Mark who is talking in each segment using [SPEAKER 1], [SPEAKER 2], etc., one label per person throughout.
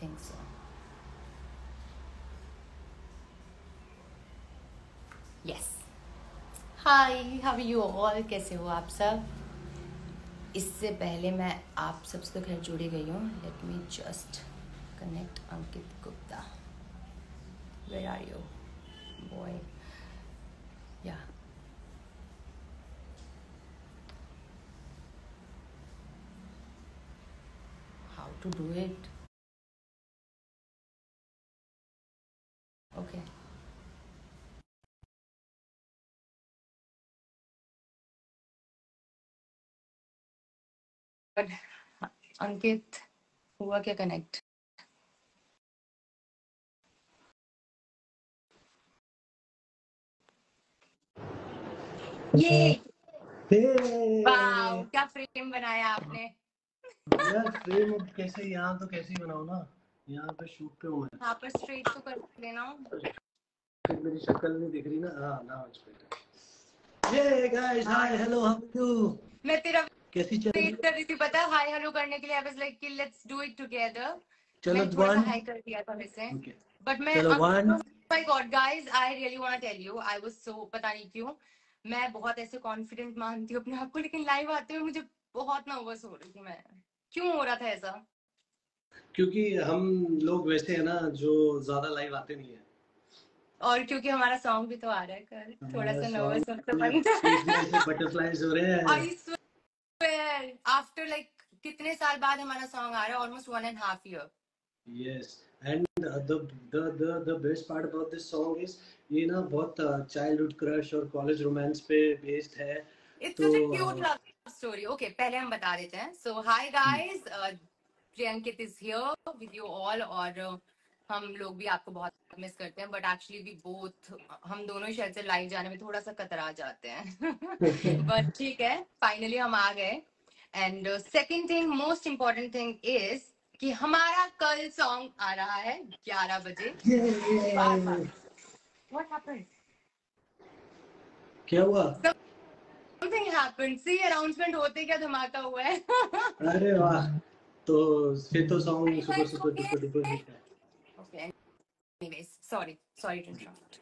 [SPEAKER 1] think so. Yes. Hi, how are you all? कैसे हो आप सब? इससे पहले मैं आप सबसे तो खैर जुड़ी गई हूँ. Let me just connect Ankit Gupta. Where are you, boy? Yeah. How to do it? Okay. अंकित हुआ क्या कनेक्ट? ये वाओ, क्या फ्रेम बनाया आपने.
[SPEAKER 2] यार फ्रेम अब कैसे यहाँ तो कैसे ही बनाओ ना, यहाँ पे शूट पे हूँ मैं.
[SPEAKER 1] यहाँ पर स्ट्रेट तो कर लेना.
[SPEAKER 2] मेरी शक्ल नहीं दिख रही ना. हाँ ना ये guys, hi hello, how are you?
[SPEAKER 1] मैं तेरा
[SPEAKER 2] कैसी चल रही
[SPEAKER 1] वेट कर रही थी, पता है, हाय हेलो करने के लिए. आई वाज लाइक कि लेट्स डू इट टुगेदर.
[SPEAKER 2] चलो
[SPEAKER 1] मैंने थोड़ा सा
[SPEAKER 2] वन.
[SPEAKER 1] हाई कर दिया था वैसे,
[SPEAKER 2] ओके
[SPEAKER 1] बट मैं
[SPEAKER 2] चलो one.
[SPEAKER 1] My god guys, I really want to tell you, I was so, पता नहीं क्यों मैं बहुत ऐसे कॉन्फिडेंट मानती हूँ अपने आप को, लेकिन लाइव आते हुए मुझे बहुत नर्वस हो रही थी मैं. क्यों हो रहा था ऐसा?
[SPEAKER 2] क्योंकि हम लोग वैसे है ना जो ज्यादा लाइव आते नहीं है,
[SPEAKER 1] और क्योंकि हमारा सॉन्ग भी तो आ रहा है कल, थोड़ा सा नर्वस होता
[SPEAKER 2] बटरफ्लाईज हो रहे हैं.
[SPEAKER 1] आई स्वेयर आफ्टर लाइक कितने साल बाद हमारा सॉन्ग आ रहा है, almost 1.5 year.
[SPEAKER 2] Yes, and the best part about this song is ये ना बहुत childhood crush और college romance पे based है.
[SPEAKER 1] It's such a cute love story. Okay, पहले हम बता देते हैं. So hi guys, Priyankit is here with you all. और हम लोग भी आपको बहुत मिस करते हैं, बट एक्चुअली वी बोथ, हम दोनों ही शायद से लाइव जाने में थोड़ा सा कतरा जाते हैं. बट ठीक है, फाइनली हम आ गए. And second thing, most important thing is कि हमारा कल सॉन्ग आ रहा है 11 बजे. What happened?
[SPEAKER 2] क्या हुआ?
[SPEAKER 1] Something happened. See, announcement होते क्या धमाका हुआ है.
[SPEAKER 2] अरे वाह, तो फिर तो song super super duper duper hit है.
[SPEAKER 1] Okay, anyways, sorry to interrupt.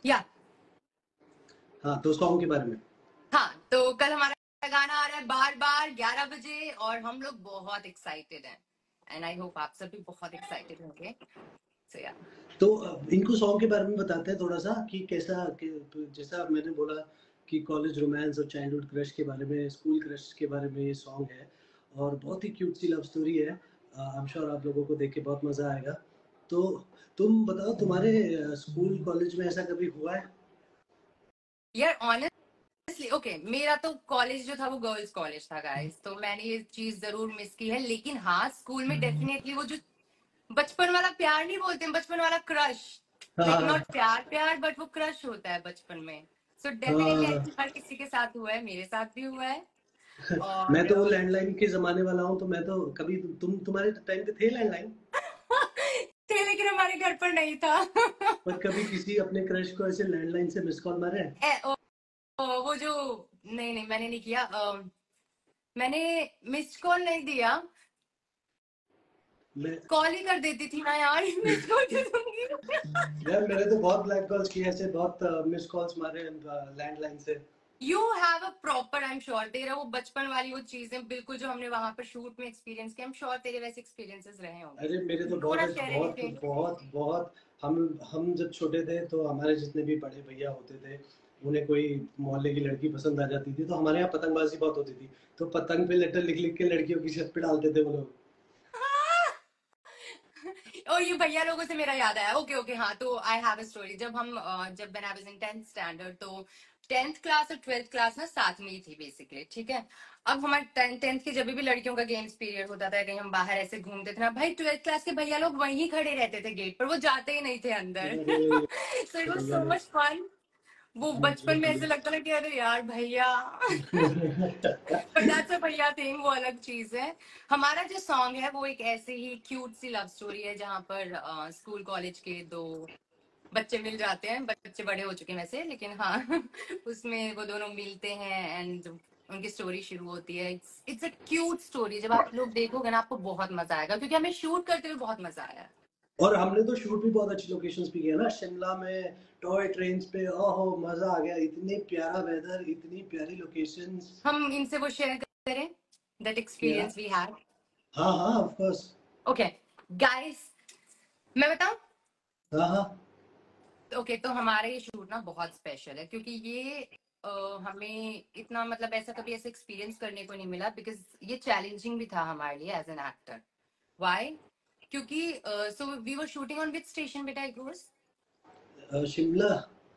[SPEAKER 1] Yeah.
[SPEAKER 2] हाँ, तो सॉन्ग के बारे में.
[SPEAKER 1] हाँ, तो कल हमारा गाना आ रहा है बार बार 11 बजे और हम लोग बहुत एक्साइटेड हैं. एंड आई होप आप सब भी बहुत एक्साइटेड होंगे. So yeah.
[SPEAKER 2] तो इनको सॉन्ग के बारे में बताते हैं थोड़ा सा कि कैसा जैसा मैंने बोला कि कॉलेज रोमांस और चाइल्डहुड क्रश के बारे में, स्कूल क्रश के बारे में ये सॉन्ग है और बहुत ही क्यूट सी लव स्टोरी है. आई एम श्योर आप लोगों को देख के बहुत मजा आएगा. तो तुम बताओ, तुम्हारे स्कूल कॉलेज में ऐसा कभी हुआ है?
[SPEAKER 1] यार ऑनेस्टली ओके, मेरा तो कॉलेज जो था वो गर्ल्स कॉलेज था गाइस, तो मैंने ये चीज जरूर मिस की है. लेकिन हाँ, स्कूल में डेफिनेटली वो जो बचपन वाला प्यार नहीं बोलते, बचपन वाला क्रश, लाइक नॉट प्यार प्यार बट वो क्रश होता है बचपन में. सो डेफिनेटली हर किसी के साथ हुआ है, मेरे साथ भी हुआ है. और
[SPEAKER 2] मैं तो लैंडलाइन के जमाने वाला हूँ, तो मैं तो कभी तुम्हारे टाइम पे थे लैंडलाइन?
[SPEAKER 1] थे, लेकिन हमारे घर पर नहीं था.
[SPEAKER 2] पर कभी किसी अपने क्रश को ऐसे लैंडलाइन से मिस कॉल मारे?
[SPEAKER 1] वो जो, नहीं मैंने नहीं किया. मैंने मिस्ड कॉल नहीं दिया, कॉल ही कर देती थी ना यार. मिस्ड कॉल क्यों दूंगी
[SPEAKER 2] यार मैंने तो बहुत ब्लैक कॉल्स किए ऐसे, बहुत मिस कॉल्स मारे लैंडलाइन से.
[SPEAKER 1] You have a proper, I am sure तेरा वो बचपन वाली वो चीजें बिल्कुल जो हमने वहां पर शूट में एक्सपीरियंस किया, आई एम श्योर तेरे वैसे एक्सपीरियंसेस रहे होंगे.
[SPEAKER 2] अरे मेरे तो
[SPEAKER 1] डोंट
[SPEAKER 2] बहुत
[SPEAKER 1] शेयर
[SPEAKER 2] बहुत
[SPEAKER 1] एनीथिंग.
[SPEAKER 2] बहुत बहुत हम जब छोटे थे तो हमारे जितने भी बड़े भैया होते थे, उन्हें कोई मोहल्ले की लड़की पसंद आ जाती थी तो हमारे यहाँ पतंगबाजी बहुत होती थी, तो पतंग पे लेटर लिख लिख के लड़कियों की छत पे डालते थे वो लोग.
[SPEAKER 1] और ये भैया लोगों से मेरा याद आया. ओके हाँ, तो आई हैव अ स्टोरी. जब when I was in 10th standard, तो 10th क्लास और 12th क्लास ना साथ में ही थी बेसिकली, ठीक है. अब हमारे 10th के जब भी लड़कियों का गेम्स पीरियड होता था, कहीं हम बाहर ऐसे घूमते थे ना भाई, 12th क्लास के भैया लोग वहीं खड़े रहते थे गेट पर, वो जाते ही नहीं थे अंदर. So it was so much fun. वो बचपन में ऐसे लगता था कि अरे यार भैया. बट दैट्स अ भैया थिंग, वो अलग चीज है. हमारा जो सॉन्ग है वो एक ऐसे ही क्यूट सी लव स्टोरी है, जहाँ पर स्कूल कॉलेज के दो बच्चे मिल जाते हैं. बच्चे बड़े हो चुके हैं वैसे, लेकिन हाँ. उसमें वो दोनों मिलते हैं एंड उनकी स्टोरी शुरू होती है. It's a cute story. जब आप लोग देखोगे ना आपको बहुत मजा आएगा, क्योंकि हमें शूट करते हुए बहुत मजा आया.
[SPEAKER 2] और हमने तो शूट भी बहुत अच्छी लोकेशंस पे किया ना, शिमला में टॉय ट्रेन्स पे. ओहो मजा आ गया, इतनी प्यारा वेदर, इतनी प्यारी लोकेशंस.
[SPEAKER 1] हम इनसे वो शेयर करें दैट
[SPEAKER 2] क्या?
[SPEAKER 1] Experience we had.
[SPEAKER 2] हाँ हाँ ऑफ कोर्स.
[SPEAKER 1] ओके गाइस, मैं बताऊं.
[SPEAKER 2] हाँ हाँ.
[SPEAKER 1] ओके तो हमारा ये शूट ना बहुत स्पेशल है, क्योंकि ये हमें इतना मतलब ऐसा कभी ऐसा एक्सपीरियंस करने को नहीं मिला, बिकॉज ये चैलेंजिंग भी था हमारे लिए एज एन एक्टर. व्हाई? क्योंकि so we were shooting on which station बेटा इट वाज?
[SPEAKER 2] शिमला.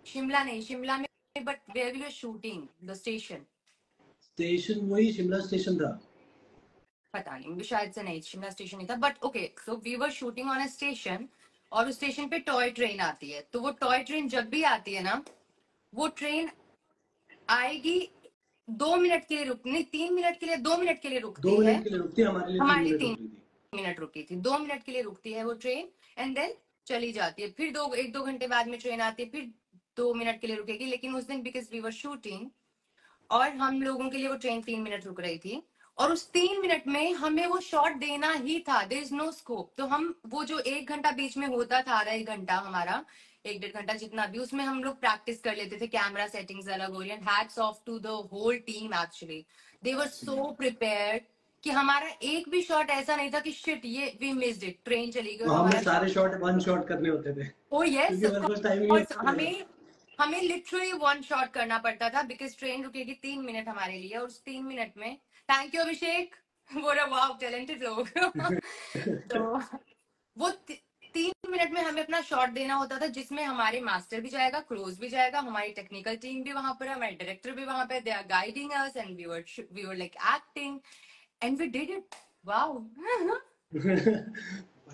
[SPEAKER 1] शिमला नहीं, शिमला में, but where we were shooting the station.
[SPEAKER 2] Station वही शिमला स्टेशन था.
[SPEAKER 1] पता नहीं, मुझे शायद से नहीं, शिमला स्टेशन नहीं था. But okay so we were shooting on a station, और उस स्टेशन पे टॉय ट्रेन आती है. तो वो टॉय ट्रेन जब भी आती है ना, वो ट्रेन आएगी 2 मिनट के लिए रुक नहीं, 3 मिनट के लिए, 2 मिनट के लिए
[SPEAKER 2] दो
[SPEAKER 1] रुकती है.
[SPEAKER 2] मिनट के लिए रुकती है, हमारे लिए तीन
[SPEAKER 1] हमारे लिए
[SPEAKER 2] मिनट
[SPEAKER 1] तीन
[SPEAKER 2] रुक रही थी.
[SPEAKER 1] मिनट रुकी थी. 2 मिनट के लिए रुकती है वो ट्रेन, एंड देन चली जाती है. फिर 1-2 घंटे बाद में ट्रेन आती है, फिर 2 मिनट के लिए रुकेगी. लेकिन उस दिन बिकॉज वी वर शूटिंग, और हम लोगों के लिए वो ट्रेन 3 मिनट रुक रही थी, और उस 3 मिनट में हमें वो शॉट देना ही था. There is no scope. तो हम वो जो 1 घंटा बीच में होता था, आधा 1 घंटा हमारा, 1-1.5 घंटा जितना भी, उसमें हम लोग प्रैक्टिस कर लेते थे. कैमरा सेटिंग्स अलग हो रही है. Hats off to the whole team actually. They were so prepared कि हमारा एक भी शॉट ऐसा नहीं था कि शिट ये वी मिस्ड इट, ट्रेन चली गई
[SPEAKER 2] तो
[SPEAKER 1] और
[SPEAKER 2] हमें
[SPEAKER 1] हमारा
[SPEAKER 2] सारे
[SPEAKER 1] शॉट.
[SPEAKER 2] शॉट वन शॉट करने होते थे,
[SPEAKER 1] ओ यस
[SPEAKER 2] क्योंकि
[SPEAKER 1] ऑफ
[SPEAKER 2] हमारे पास टाइम ही
[SPEAKER 1] कोर्स.
[SPEAKER 2] नहीं था.
[SPEAKER 1] हमें लिटरली वन शॉट करना पड़ता था, बिकॉज ट्रेन रुकेगी 3 मिनट हमारे लिए, और उस 3 मिनट में, थैंक यू अभिषेक, बोला वाह टैलेंटेड लोग. तो वो 3 मिनट में हमें अपना शॉट देना होता था, जिसमें हमारे मास्टर भी जाएगा, क्लोज भी जाएगा, हमारी टेक्निकल टीम भी वहां पर है, हमारे डायरेक्टर भी वहां पे, they are guiding us, and we were like acting, and we did it. Wow.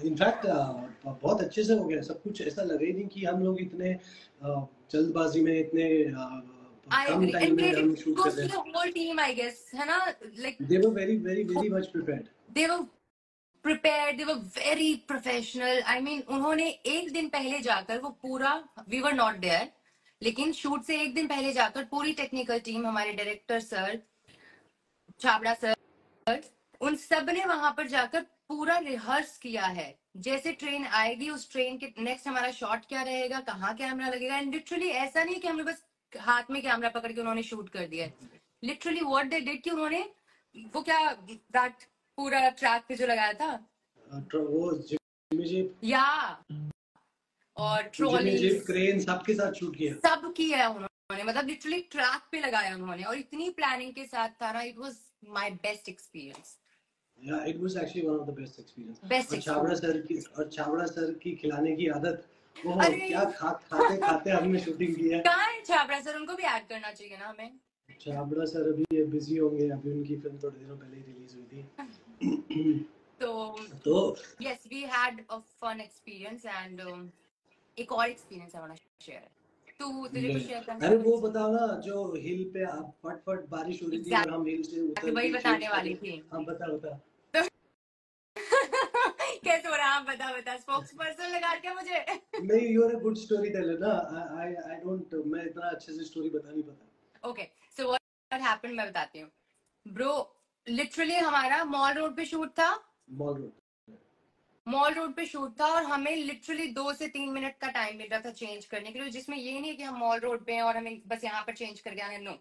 [SPEAKER 2] In fact बहुत अच्छे से हो गया सब कुछ. ऐसा लगा ही नहीं कि हम लोग इतने जल्दबाजी में, इतने
[SPEAKER 1] I
[SPEAKER 2] come
[SPEAKER 1] agree,
[SPEAKER 2] time
[SPEAKER 1] and
[SPEAKER 2] में हम
[SPEAKER 1] credit
[SPEAKER 2] शूट कर
[SPEAKER 1] goes
[SPEAKER 2] रहे
[SPEAKER 1] to
[SPEAKER 2] हैं.
[SPEAKER 1] the whole team, I guess, है ना? Like
[SPEAKER 2] they were very very very much prepared.
[SPEAKER 1] they were prepared, they were very professional. I mean, उन्होंने एक दिन पहले जाकर वो पूरा, we were not there, लेकिन शूट से एक दिन पहले जाकर पूरी टेक्निकल टीम, हमारे डायरेक्टर सर, छाबड़ा सर, उन सब ने वहां पर जाकर पूरा रिहर्स किया है. जैसे ट्रेन आएगी, उस ट्रेन के नेक्स्ट हमारा शॉट क्या रहेगा, कहाँ कैमरा लगेगा. एंड लिटरली ऐसा नहीं कि हमने बस हाथ में कैमरा पकड़ के उन्होंने शूट कर दिया है. लिटरली व्हाट दे डिड कि उन्होंने वो क्या, दैट पूरा ट्रैक पे जो लगाया था,
[SPEAKER 2] वो जिमी जीप,
[SPEAKER 1] या और
[SPEAKER 2] जिमी
[SPEAKER 1] ट्रॉलीज,
[SPEAKER 2] जीप क्रेन सबके साथ शूट किया.
[SPEAKER 1] सब किया है उन्होंने. मतलब लिटरली ट्रैक पे लगाया उन्होंने, और इतनी प्लानिंग के साथ था ना. It was my best experience.
[SPEAKER 2] Yeah, it was actually one of the best experience.
[SPEAKER 1] Best experience.
[SPEAKER 2] और छाबड़ा सर की खिलाने की आदत, वो
[SPEAKER 1] अरे
[SPEAKER 2] क्या खाते खाते हमने शूटिंग की है.
[SPEAKER 1] कहाँ है छाबड़ा सर? उनको भी ऐड करना चाहिए ना हमें.
[SPEAKER 2] छाबड़ा सर अभी बिजी होंगे, अभी उनकी फिल्म थोड़े दिनों पहले ही रिलीज हुई थी.
[SPEAKER 1] तो
[SPEAKER 2] तो
[SPEAKER 1] yes, we had a fun experience, and एक और एक्सपीरियंस है वाला शेयर. तू तुझे कुछ शेयर करना
[SPEAKER 2] अरे
[SPEAKER 1] है?
[SPEAKER 2] वो बताओ ना, जो हिल पे आप फट फट बारिश हो रही थी और हम हिल से उतर
[SPEAKER 1] वही
[SPEAKER 2] के
[SPEAKER 1] बताने
[SPEAKER 2] शूट
[SPEAKER 1] वाली
[SPEAKER 2] कर.
[SPEAKER 1] थी.
[SPEAKER 2] हाँ बता.
[SPEAKER 1] कैसे हो रहा है? बता स्पोक्स पर्सन लगा के मुझे.
[SPEAKER 2] नहीं, you are a good story teller ना. आई डोंट, मैं इतना अच्छे से स्टोरी बता नहीं पाता.
[SPEAKER 1] ओके सो व्हाट हैपेंड मैं बताती हूँ. ब्रो लिटरली हमारा मॉल रोड पे शूट था. मॉल रोड पे शूट था, और हमें लिटरली 2 से 3 मिनट का टाइम मिल रहा था चेंज करने के लिए, जिसमें ये नहीं कि हम मॉल रोड पे हैं और हमें बस यहाँ पर चेंज करके आए. No,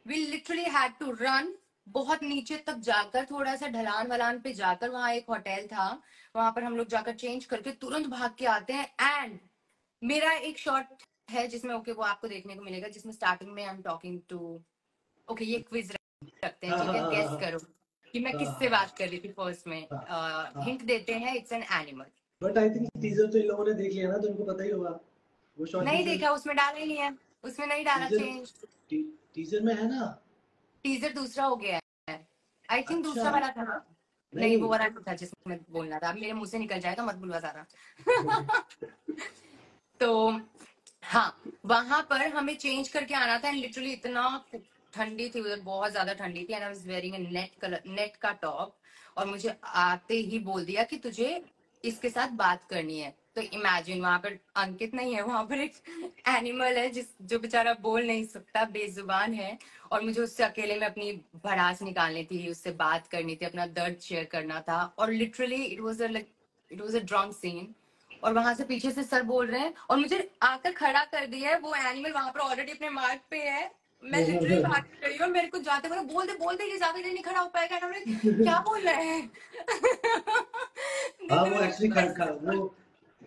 [SPEAKER 1] we literally had to run बहुत नीचे तक जाकर, थोड़ा सा ढलान वलान पे जाकर, वहां एक होटल था, वहां पर हम लोग जाकर चेंज करके तुरंत भाग के आते हैं. एंड मेरा एक शॉट है जिसमें, ओके वो आपको देखने को मिलेगा, जिसमें स्टार्टिंग में I am talking to, okay ये क्विज रखते हैं, ठीक है, गेस करो कि मैं किससे बात कर रही थी फर्स्ट में. हिंट देते हैं, it's an animal.
[SPEAKER 2] But I think teaser तो इन लोगों ने देख लिया ना, तो इनको पता ही होगा. वो शॉर्ट
[SPEAKER 1] नहीं
[SPEAKER 2] टीजर,
[SPEAKER 1] देखा, उसमें डाला ही नहीं है, उसमें नहीं डाला
[SPEAKER 2] टीजर
[SPEAKER 1] चेंज.
[SPEAKER 2] टीजर में है ना.
[SPEAKER 1] टीजर दूसरा हो गया है, आई थिंक
[SPEAKER 2] अच्छा.
[SPEAKER 1] दूसरा वाला था. नहीं वो वाला था जिसमें बोलना था. अब मेरे मुंह से निकल जाएगा, मत बुलवा सारा. तो हाँ, वहां पर हमें चेंज करके आना था, एंड लिटरली इतना ठंडी थी उधर, बहुत ज्यादा ठंडी थी. And I was wearing a net का टॉप, और मुझे आते ही बोल दिया कि तुझे इसके साथ बात करनी है. तो इमेजिन वहां पर अंकित नहीं है, वहां पर एक एनिमल है जो बेचारा बोल नहीं सकता, बेजुबान है, और मुझे उससे अकेले में अपनी भड़ास निकालनी थी, उससे बात करनी थी, अपना दर्द शेयर करना था, और लिटरली इट वाज अ ड्रॉन्ग सीन। और वहां से पीछे से सर बोल रहे हैं और मुझे आकर खड़ा कर दिया है, वो एनिमल वहां पर ऑलरेडी अपने मार्क पे है, मैं लिटरली भाग रही हूँ, मेरे को जाते हुए बोल दे ये ज्यादा देर नहीं खड़ा हो पाएगा, and I'm like, क्या बोल रहे हैं?
[SPEAKER 2] हाँ,
[SPEAKER 1] Then
[SPEAKER 2] वो
[SPEAKER 1] मेरे
[SPEAKER 2] एक्चुअली
[SPEAKER 1] को ऐसा
[SPEAKER 2] वो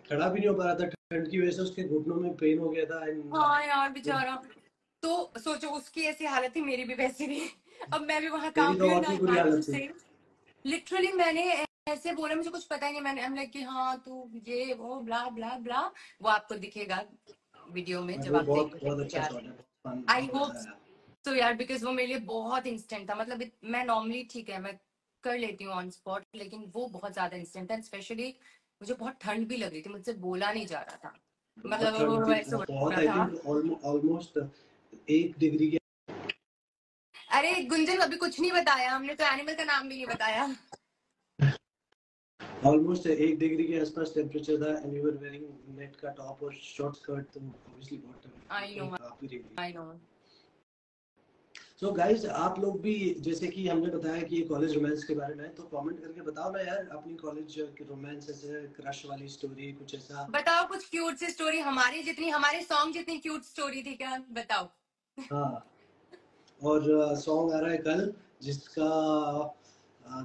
[SPEAKER 2] खड़ा भी नहीं हो पा रहा था, ठंड की वजह से उसके घुटनों में पेन हो गया था एंड
[SPEAKER 1] हाँ यार बेचारा, तो सोचो उसकी ऐसी हालत थी, मेरी भी वैसी भी। अब मैं भी वहां
[SPEAKER 2] तेरी
[SPEAKER 1] कांप
[SPEAKER 2] तो
[SPEAKER 1] रही हूँ
[SPEAKER 2] और
[SPEAKER 1] ना,
[SPEAKER 2] भी
[SPEAKER 1] आई
[SPEAKER 2] बुरी
[SPEAKER 1] वांट टू
[SPEAKER 2] हालत थी।
[SPEAKER 1] से लिटरली मैंने ऐसे बोला, मुझे कुछ पता ही नहीं, मैंने हम लाइक कि हाँ तू ये वो ब्ला ब्ला ब्ला, वो आपको दिखेगा वीडियो में जब
[SPEAKER 2] वो
[SPEAKER 1] आप
[SPEAKER 2] बहुत
[SPEAKER 1] देखोगे
[SPEAKER 2] बहुत
[SPEAKER 1] तो
[SPEAKER 2] अच्छा
[SPEAKER 1] यार।
[SPEAKER 2] शॉट है, बहुत फन,
[SPEAKER 1] आई
[SPEAKER 2] बहुत
[SPEAKER 1] होप
[SPEAKER 2] मजा आया।
[SPEAKER 1] तो यार, बिकॉज वो मेरे लिए बहुत इंस्टेंट था, मतलब मैं नॉर्मली ठीक है मैं कर लेती हूँ ऑन स्पॉट, लेकिन वो बहुत ज्यादा इंस्टेंट था, स्पेशली मुझे बहुत ठंड भी लग रही थी, मुझसे बोला नहीं जा रहा था,
[SPEAKER 2] बहुत
[SPEAKER 1] मतलब
[SPEAKER 2] ठंड
[SPEAKER 1] वो
[SPEAKER 2] थी,
[SPEAKER 1] ऐसे हो
[SPEAKER 2] बहुत,
[SPEAKER 1] रहा
[SPEAKER 2] आई
[SPEAKER 1] था।
[SPEAKER 2] थिंक ऑलमोस्ट 1 डिग्री के
[SPEAKER 1] अरे गुंजन अभी कुछ नहीं बताया हमने, तो एनिमल का नाम भी नहीं बताया।
[SPEAKER 2] ऑलमोस्ट 1 डिग्री के आसपास टेम्परेचर था and you were wearing net का टॉप और शॉर्ट स्कर्ट, तो ऑब्वियसली बहुत
[SPEAKER 1] आई नो,
[SPEAKER 2] काफी ready.
[SPEAKER 1] I know.
[SPEAKER 2] So guys, आप लोग भी, जैसे कि हमने बताया कि ये कॉलेज रोमांस के बारे में है, तो कमेंट करके बताओ ना यार, अपनी कॉलेज रोमांस ऐसे क्रश वाली स्टोरी कुछ ऐसा।
[SPEAKER 1] बताओ कुछ क्यूट सी स्टोरी, हमारी जितनी, हमारे सॉन्ग जितनी क्यूट स्टोरी थी क्या, बताओ।
[SPEAKER 2] हाँ, और सॉन्ग आ रहा है कल, जिसका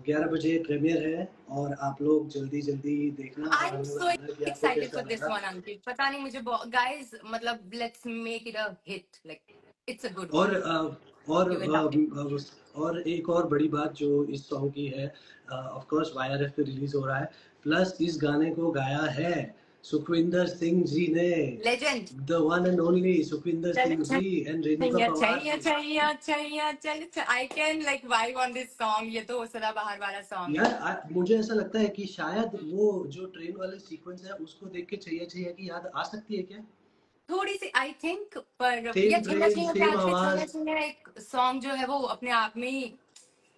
[SPEAKER 2] 11 बजे प्रीमियर है, और आप लोग जल्दी जल्दी देखना
[SPEAKER 1] आई
[SPEAKER 2] और
[SPEAKER 1] एम
[SPEAKER 2] हमें
[SPEAKER 1] सो
[SPEAKER 2] बताना कि आपको
[SPEAKER 1] एक्साइटेड
[SPEAKER 2] कैसा
[SPEAKER 1] फॉर दिस
[SPEAKER 2] लगा।
[SPEAKER 1] वन अंकित, पता नहीं मुझे गाइस, मतलब let's make it a hit, like it's a good
[SPEAKER 2] और
[SPEAKER 1] वन,
[SPEAKER 2] और
[SPEAKER 1] गिव इट अप।
[SPEAKER 2] और एक और बड़ी बात जो इस सॉन्ग की है, ऑफ कोर्स YRF पे रिलीज हो रहा है, प्लस इस गाने को गाया है सुखविंदर सिंह जी ने,
[SPEAKER 1] legend.
[SPEAKER 2] The one and only Sukhwinder
[SPEAKER 1] चल
[SPEAKER 2] सिंह जी एंड रेणुका
[SPEAKER 1] छैया
[SPEAKER 2] पवार
[SPEAKER 1] छैया
[SPEAKER 2] जी।
[SPEAKER 1] छैया छैया चल, I can like vibe on this song, ये तो सदाबहार वाला सॉन्ग है।
[SPEAKER 2] यार मुझे ऐसा लगता है कि शायद वो जो ट्रेन वाले सीक्वेंस है उसको देख के छैया छैया की याद आ सकती है क्या?
[SPEAKER 1] थोड़ी सी आई थिंक, पर या
[SPEAKER 2] सेम
[SPEAKER 1] छैया
[SPEAKER 2] ट्रेन,
[SPEAKER 1] छैया क्या,
[SPEAKER 2] सेम
[SPEAKER 1] एक्चुअली छैया
[SPEAKER 2] आवाज।
[SPEAKER 1] छैया एक सॉन्ग जो है वो अपने आप में ही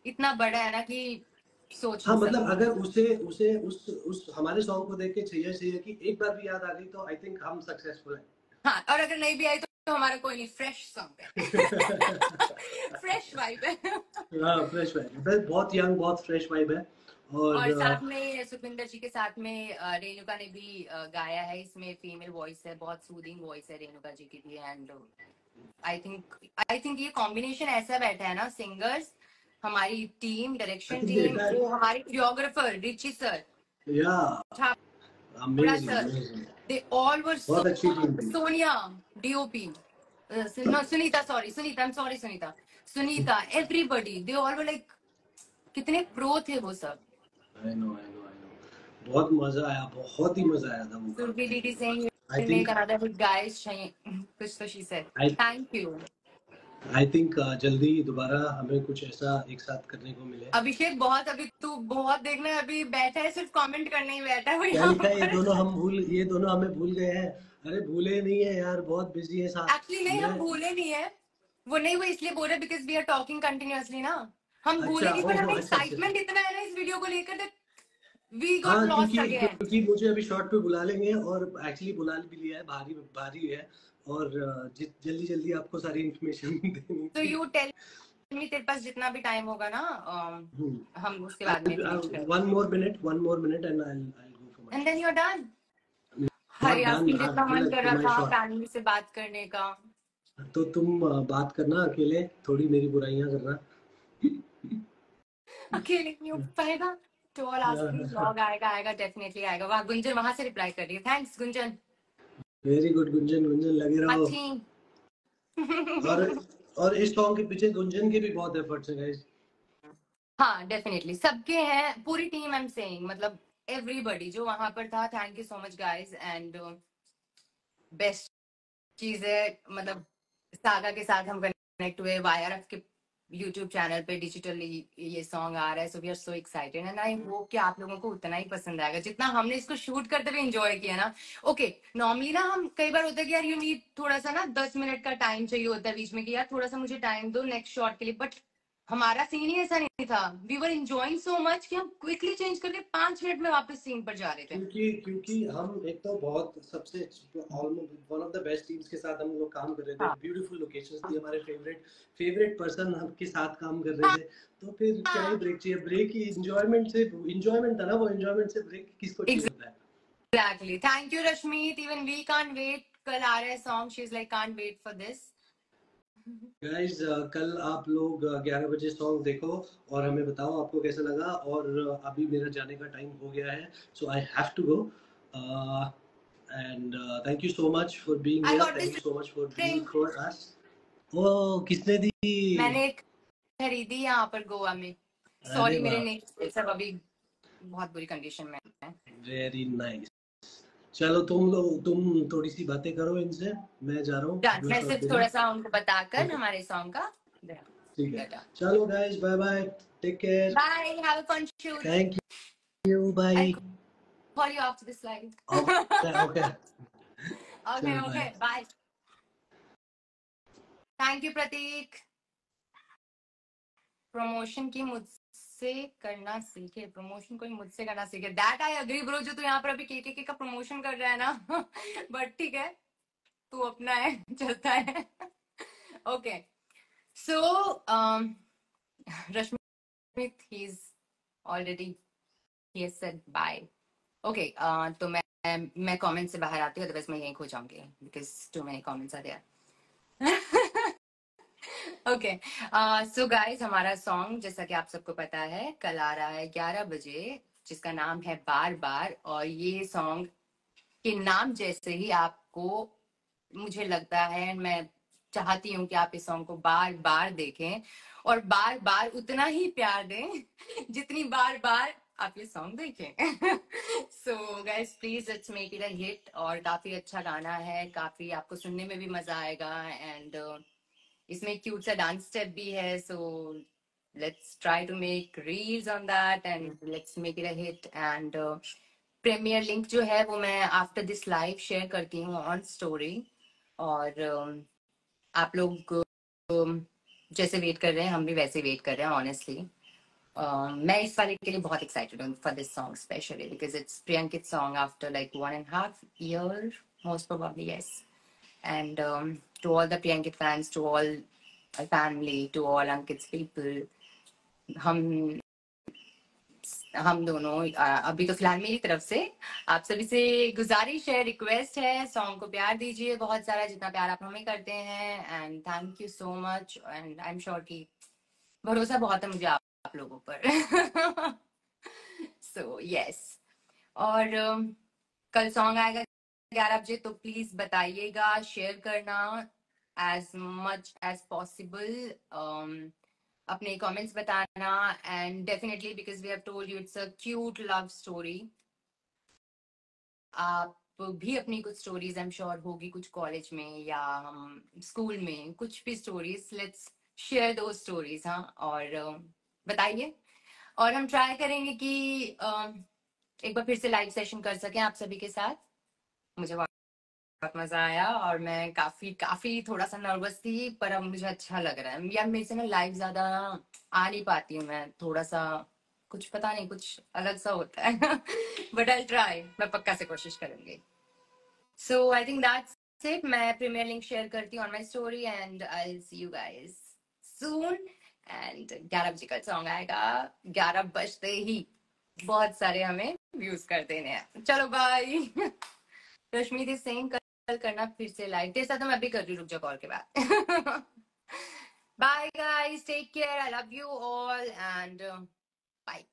[SPEAKER 1] इतना बड़ा है ना कि सोच
[SPEAKER 2] हाँ,
[SPEAKER 1] नहीं
[SPEAKER 2] मतलब
[SPEAKER 1] सकते।
[SPEAKER 2] अगर उसे उसे उस हमारे सॉन्ग को देख के छैया छैया की एक बार भी याद आ गई तो आई थिंक हम सक्सेसफुल हैं।
[SPEAKER 1] हाँ, और अगर नहीं भी आई तो हमारा कोई नहीं, फ्रेश सॉन्ग है। फ्रेश वाइब है।
[SPEAKER 2] हाँ, फ्रेश वाइब है, बहुत यंग, बहुत फ्रेश वाइब है। और
[SPEAKER 1] और साथ में सुखविंदर जी के साथ में रेणुका ने भी गाया है, इसमें फीमेल वॉइस है, बहुत सूदिंग वॉइस है रेणुका जी की भी, एंड आई थिंक ये कॉम्बिनेशन ऐसा बैठा है ना, सिंगर्स, हमारी टीम, डायरेक्शन टीम, वो हमारे कोरियोग्राफर रिची सर,
[SPEAKER 2] या
[SPEAKER 1] Chhabra
[SPEAKER 2] amazing
[SPEAKER 1] sir,
[SPEAKER 2] amazing,
[SPEAKER 1] they all were so,
[SPEAKER 2] बहुत अच्छी टीम थी।
[SPEAKER 1] Sonia, DOP, no Sunita, sorry Sunita, I am sorry Sunita, Sunita, everybody, they all were like, कितने प्रो थे वो सब।
[SPEAKER 2] I know I know I know, बहुत मजा आया, बहुत ही मजा आया था वो गा
[SPEAKER 1] सुरभि
[SPEAKER 2] के।
[SPEAKER 1] दीदी saying
[SPEAKER 2] आई
[SPEAKER 1] we'll make
[SPEAKER 2] think
[SPEAKER 1] another hit guys, कुछ तो she said,
[SPEAKER 2] I
[SPEAKER 1] thank you।
[SPEAKER 2] I think जल्दी दोबारा हमें कुछ ऐसा एक साथ करने को मिले।
[SPEAKER 1] अभिषेक बहुत, अभी तू बहुत देखना, अभी बैठा है सिर्फ कमेंट करने ही बैठा है वो
[SPEAKER 2] क्या
[SPEAKER 1] यहाँ
[SPEAKER 2] लिखा है,
[SPEAKER 1] पर।
[SPEAKER 2] ये दोनों हमें भूल गए हैं। अरे भूले नहीं है यार, बहुत बिजी है साथ
[SPEAKER 1] एक्चुअली नहीं,
[SPEAKER 2] मैं।
[SPEAKER 1] हम भूले नहीं है, वो नहीं, वो इसलिए बोल रहे because we are talking continuously ना, हम भूले
[SPEAKER 2] अच्छा,
[SPEAKER 1] नहीं, पर
[SPEAKER 2] ओहो,
[SPEAKER 1] हमें
[SPEAKER 2] अच्छा अच्छा।
[SPEAKER 1] एक्साइटमेंट इतना है ना इस वीडियो को लेकर दैट वी गॉट
[SPEAKER 2] हाँ,
[SPEAKER 1] लॉस्ट
[SPEAKER 2] क्योंकि
[SPEAKER 1] अगेन।
[SPEAKER 2] क्योंकि मुझे अभी शॉर्ट पे बुला लेंगे, और एक्चुअली बुला भी लिया है, भारी भारी है, और जल्दी जल्दी आपको सारी इन्फॉर्मेशन देनी
[SPEAKER 1] तो
[SPEAKER 2] थी।
[SPEAKER 1] यू टेल मी, तेरे पास जितना भी टाइम होगा ना, हम उसके बाद में फिनिश कर,
[SPEAKER 2] one more minute and I go for my
[SPEAKER 1] and then you are
[SPEAKER 2] shot.
[SPEAKER 1] Done. Hi
[SPEAKER 2] not
[SPEAKER 1] यार,
[SPEAKER 2] डन,
[SPEAKER 1] सीरियस
[SPEAKER 2] आई
[SPEAKER 1] का
[SPEAKER 2] वुड
[SPEAKER 1] मन
[SPEAKER 2] लाइक
[SPEAKER 1] कर
[SPEAKER 2] फॉर
[SPEAKER 1] रहा
[SPEAKER 2] माय
[SPEAKER 1] था
[SPEAKER 2] शॉट।
[SPEAKER 1] फैमिली से बात करने का।
[SPEAKER 2] तो तुम बात करना अकेले, थोड़ी मेरी बुराइयां करना।
[SPEAKER 1] अकेले नहीं हो पाएगा, तो और आस्किंग ब्लॉग आएगा, आएगा डेफिनेटली आएगा। वाह, गुंजन वहां से रिप्लाई कर रही है, thanks Gunjan.
[SPEAKER 2] Very good Gunjan, Gunjan लगे रहो।
[SPEAKER 1] अच्छी।
[SPEAKER 2] और और इस सॉन्ग के पीछे गुंजन के भी बहुत एफर्ट्स हैं गाइस।
[SPEAKER 1] हाँ डेफिनेटली सबके हैं, पूरी टीम आई एम सेइंग, मतलब एवरीबडी जो वहां पर था, thank you so much guys, and best चीज है, मतलब सागा के साथ हम कनेक्ट हुए, वायरएफ के यूट्यूब चैनल पे डिजिटली ये सॉन्ग आ रहा है, so we are so excited, and I hope कि आप लोगों को उतना ही पसंद आएगा जितना हमने इसको शूट करते हुए एंजॉय किया ना। ओके, नॉर्मली ना हम कई बार होता है कि यार यू नीड थोड़ा सा ना 10 मिनट का टाइम चाहिए होता है बीच में, कि यार थोड़ा सा मुझे टाइम दो नेक्स्ट शॉट के लिए, बट हमारा सीन ही ऐसा नहीं था, we were enjoying so much कि हम क्विकली चेंज करके 5 मिनट में वापस सीन पर जा रहे थे।
[SPEAKER 2] क्योंकि हम एक तो बहुत सबसे almost one of the best teams के साथ हम लोग काम कर रहे थे,
[SPEAKER 1] हाँ
[SPEAKER 2] ब्यूटीफुल लोकेशंस थी, हमारे फेवरेट पर्सन हम के साथ काम कर रहे थे, तो फिर क्या ही ब्रेक चाहिए, ब्रेक ही इंजॉयमेंट था ना, वो इंजॉयमेंट से ब्रेक किसको चाहिए होता है।
[SPEAKER 1] Exactly, thank you Rashmeet, even we can't wait, कल आ रहा है song, she is like can't wait for this.
[SPEAKER 2] Guys कल आप लोग 11 बजे सॉन्ग देखो और हमें बताओ आपको कैसा लगा, और अभी मेरा जाने का टाइम हो गया है, so I have to go, and thank you so much for being
[SPEAKER 1] I
[SPEAKER 2] here,
[SPEAKER 1] got
[SPEAKER 2] thank
[SPEAKER 1] this
[SPEAKER 2] you so much for being
[SPEAKER 1] drink,
[SPEAKER 2] for us. ओ किसने दी?
[SPEAKER 1] मैंने खरीदी यहाँ पर गोवा में।
[SPEAKER 2] अरे
[SPEAKER 1] सॉरी मेरे
[SPEAKER 2] वाह,
[SPEAKER 1] नहीं, सब अभी बहुत बुरी कंडीशन में है।
[SPEAKER 2] Very nice. चलो तुम थोड़ी सी बातें करो इनसे, मैं जा रहा हूँ
[SPEAKER 1] डन,
[SPEAKER 2] अपना
[SPEAKER 1] मैं
[SPEAKER 2] शॉट
[SPEAKER 1] सिर्फ
[SPEAKER 2] देने।
[SPEAKER 1] थोड़ा सा उनको बताकर
[SPEAKER 2] ओके,
[SPEAKER 1] हमारे सॉन्ग का
[SPEAKER 2] ठीक है,
[SPEAKER 1] डन।
[SPEAKER 2] चलो guys, bye bye, take care,
[SPEAKER 1] bye, have a fun shoot,
[SPEAKER 2] thank you,
[SPEAKER 1] I
[SPEAKER 2] bye.
[SPEAKER 1] Call you after this live.
[SPEAKER 2] Okay okay,
[SPEAKER 1] okay
[SPEAKER 2] चलो
[SPEAKER 1] okay
[SPEAKER 2] bye.
[SPEAKER 1] Bye, thank you Prateek. Promotion की मुझसे करना सीखे, प्रमोशन कोई मुझसे करना सीखे, दैट आई अग्री ब्रो, जो तू यहाँ पर अभी केके का प्रमोशन कर रहा है ना बट ठीक है, तू अपना है, चलता है। Okay, so Rashmit, he is already, he has said bye. Okay, तो मैं कमेंट से बाहर आती हूँ, अदरवाइज मैं यहीं खो जाऊंगी because too many comments are there. Okay, so guys, हमारा सॉन्ग जैसा कि आप सबको पता है कल आ रहा है 11 बजे, जिसका नाम है बार बार, और ये सॉन्ग के नाम जैसे ही आपको, मुझे लगता है, मैं चाहती हूँ कि आप इस सॉन्ग को बार बार देखें और बार बार उतना ही प्यार दें जितनी बार बार आप ये सॉन्ग देखें। So guys please let's make it a hit, और काफी अच्छा गाना है, काफी आपको सुनने में भी मजा आएगा, एंड इसमें क्यूट सा डांस स्टेप भी है, so let's try to make reels on that and let's make it a hit, and premiere link जो है वो मैं आफ्टर दिस लाइव शेयर करती हूँ ऑन स्टोरी, और आप लोग जैसे वेट कर रहे हैं हम भी वैसे वेट कर रहे हैं ऑनेस्टली। मैं इस वाले के लिए बहुत एक्साइटेड हूँ for this song specially because it's Priyankit song after like 1.5 year most probably, yes. And to all the Priyankit fans, to all my family, to all Ankit's people, हम हम दोनों अभी तो फिलहाल मेरी तरफ से आप सभी से गुजारिश है, रिक्वेस्ट है, सॉन्ग को प्यार दीजिए बहुत सारा, जितना प्यार आप हमें करते हैं, and thank you so much, and I am sure कि भरोसा बहुत है मुझे आप लोगों पर। सो यस, और कल सॉन्ग आएगा 11 बजे, तो प्लीज बताइएगा, शेयर करना एज मच एज पॉसिबल, अपने कमेंट्स बताना, and definitely because we have told you it's a cute love story, आप भी अपनी कुछ स्टोरीज आई एम श्योर होगी कुछ कॉलेज में या हम स्कूल में, कुछ भी स्टोरीज, लेट्स शेयर दो स्टोरीज, हाँ, और बताइए, और हम ट्राई करेंगे कि एक बार फिर से लाइव सेशन कर सकें आप सभी के साथ। मुझे बहुत मजा आया, और मैं काफी काफी थोड़ा सा नर्वस थी, पर अब मुझे अच्छा लग रहा है यार, मेरे से ना लाइव ज्यादा आ नहीं पाती हूँ मैं, थोड़ा सा कुछ पता नहीं, कुछ अलग सा होता है। बट आई ट्राई, मैं पक्का से कोशिश करूंगी। सो आई थिंक दैट्स इट, मैं प्रीमियर लिंक शेयर करती हूँ on my story, and I will see you guys soon, and 11 बजे कल सॉन्ग आएगा, 11 बजते ही, बहुत सारे हमें व्यूज कर देने हैं, चलो बाय। रश्मि दी सेम कल करना फिर से लाइव, तेरे साथ तो मैं भी कर रही हूँ, रुक जा कॉल के बाद। Bye guys, take care, I love you all, and bye.